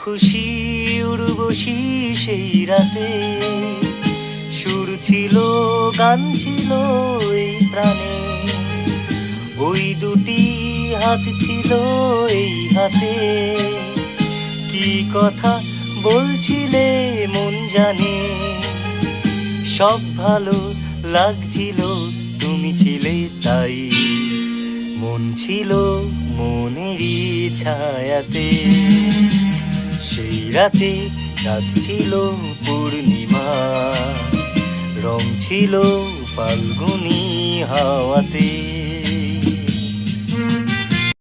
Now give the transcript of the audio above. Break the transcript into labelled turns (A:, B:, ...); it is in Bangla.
A: খুশি উর্বশী সেই রাতে, সুর ছিল গান ছিল এই প্রাণে, ওই দুটি হাত ছিল এই হাতে, কি কথা বলছিলে মন জানে, সব ভালো লাগছিল তুমি ছিলে তাই, মন ছিল মনেরই ছায়াতে। সেই রাতে রাত ছিল পূর্ণিমা, রং ছিল ফাল্গুনি হাওয়াতে।